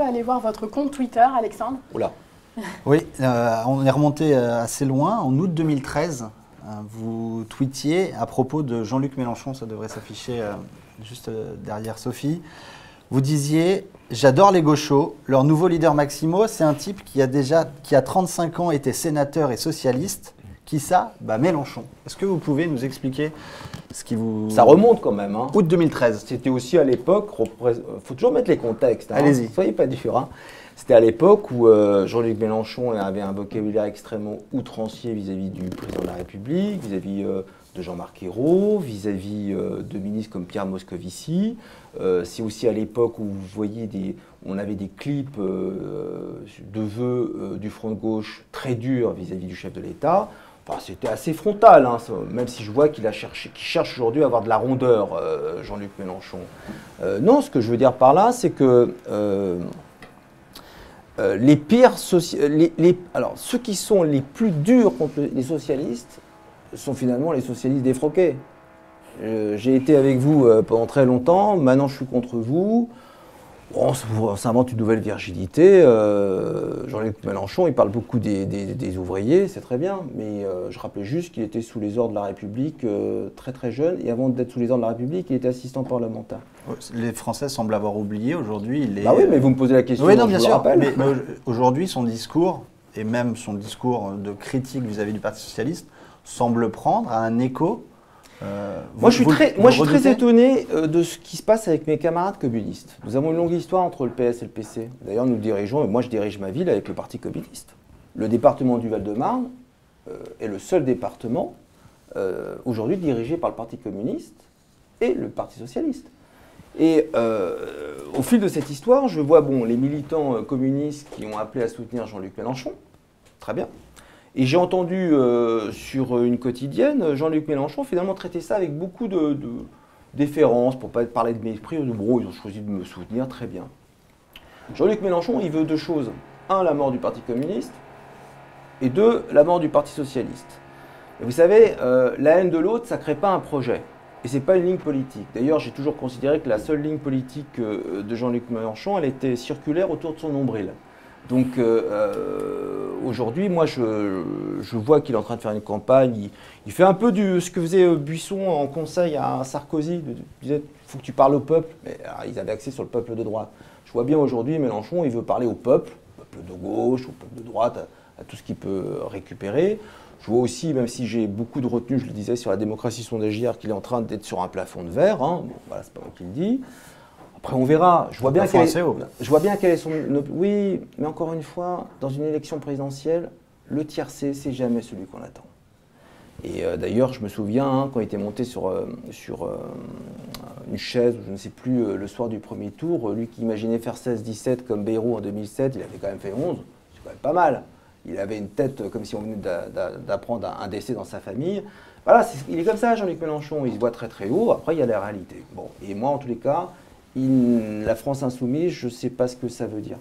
peut aller voir votre compte Twitter, Alexandre? Oula. Oui, on est remonté assez loin. En août 2013, vous tweetiez à propos de Jean-Luc Mélenchon, ça devrait s'afficher juste derrière Sophie. Vous disiez « J'adore les gauchos. Leur nouveau leader Maximo, c'est un type qui a 35 ans été sénateur et socialiste. Qui ça? Mélenchon. » Est-ce que vous pouvez nous expliquer ce qui vous... Ça remonte quand même. Hein. Août 2013. C'était aussi à l'époque, il faut toujours mettre les contextes. Hein. Allez-y. Soyez pas différents. C'était à l'époque où Jean-Luc Mélenchon avait un vocabulaire extrêmement outrancier vis-à-vis du président de la République, vis-à-vis de Jean-Marc Ayrault, vis-à-vis de ministres comme Pierre Moscovici. C'est aussi à l'époque où vous voyez on avait des clips de vœux du front de gauche très durs vis-à-vis du chef de l'État. Enfin, c'était assez frontal, hein, même si je vois qu'il cherche aujourd'hui à avoir de la rondeur, Jean-Luc Mélenchon. Non, ce que je veux dire par là, c'est que les pires alors, ceux qui sont les plus durs contre les socialistes sont finalement les socialistes défroqués. J'ai été avec vous pendant très longtemps, maintenant je suis contre vous. On s'invente une nouvelle virginité. Jean-Luc Mélenchon, il parle beaucoup des ouvriers, c'est très bien, mais je rappelais juste qu'il était sous les ordres de la République très très jeune, et avant d'être sous les ordres de la République, il était assistant parlementaire. Les Français semblent avoir oublié aujourd'hui. Bah oui, mais vous me posez la question, oui, non, bien je vous sûr. le rappelle. Mais aujourd'hui, son discours, et même son discours de critique vis-à-vis du Parti socialiste, semble prendre à un écho. Moi, je suis très étonné de ce qui se passe avec mes camarades communistes. Nous avons une longue histoire entre le PS et le PC. D'ailleurs, nous dirigeons, et moi je dirige ma ville avec le Parti communiste. Le département du Val-de-Marne est le seul département aujourd'hui dirigé par le Parti communiste et le Parti socialiste. Et au fil de cette histoire, je vois les militants communistes qui ont appelé à soutenir Jean-Luc Mélenchon. Très bien. Et j'ai entendu sur une quotidienne, Jean-Luc Mélenchon finalement traiter ça avec beaucoup de déférence, pour ne pas parler de mépris, ils ont choisi de me soutenir, très bien. Jean-Luc Mélenchon, il veut deux choses. Un, la mort du Parti communiste, et deux, la mort du Parti socialiste. Et vous savez, la haine de l'autre, ça ne crée pas un projet. Et ce n'est pas une ligne politique. D'ailleurs, j'ai toujours considéré que la seule ligne politique de Jean-Luc Mélenchon, elle était circulaire autour de son nombril. Donc aujourd'hui, moi je vois qu'il est en train de faire une campagne, il fait un peu ce que faisait Buisson en conseil à Sarkozy, il disait il faut que tu parles au peuple, mais alors, ils avaient accès sur le peuple de droite. Je vois bien aujourd'hui Mélenchon, il veut parler au peuple de gauche, au peuple de droite, à tout ce qu'il peut récupérer. Je vois aussi, même si j'ai beaucoup de retenue, je le disais, sur la démocratie sondagière, qu'il est en train d'être sur un plafond de verre, hein. Bon, voilà, c'est pas moi qui le dis. Après, on verra. Je vois bien quel est son... Oui, mais encore une fois, dans une élection présidentielle, le tiercé, c'est jamais celui qu'on attend. Et d'ailleurs, je me souviens, hein, quand il était monté sur une chaise, je ne sais plus, le soir du premier tour, lui qui imaginait faire 16-17 comme Bayrou en 2007, il avait quand même fait 11. C'est quand même pas mal. Il avait une tête comme si on venait d'apprendre un décès dans sa famille. Voilà, il est comme ça, Jean-Luc Mélenchon. Il se voit très très haut. Après, il y a la réalité. Bon, et moi, en tous les cas... la France insoumise, je ne sais pas ce que ça veut dire.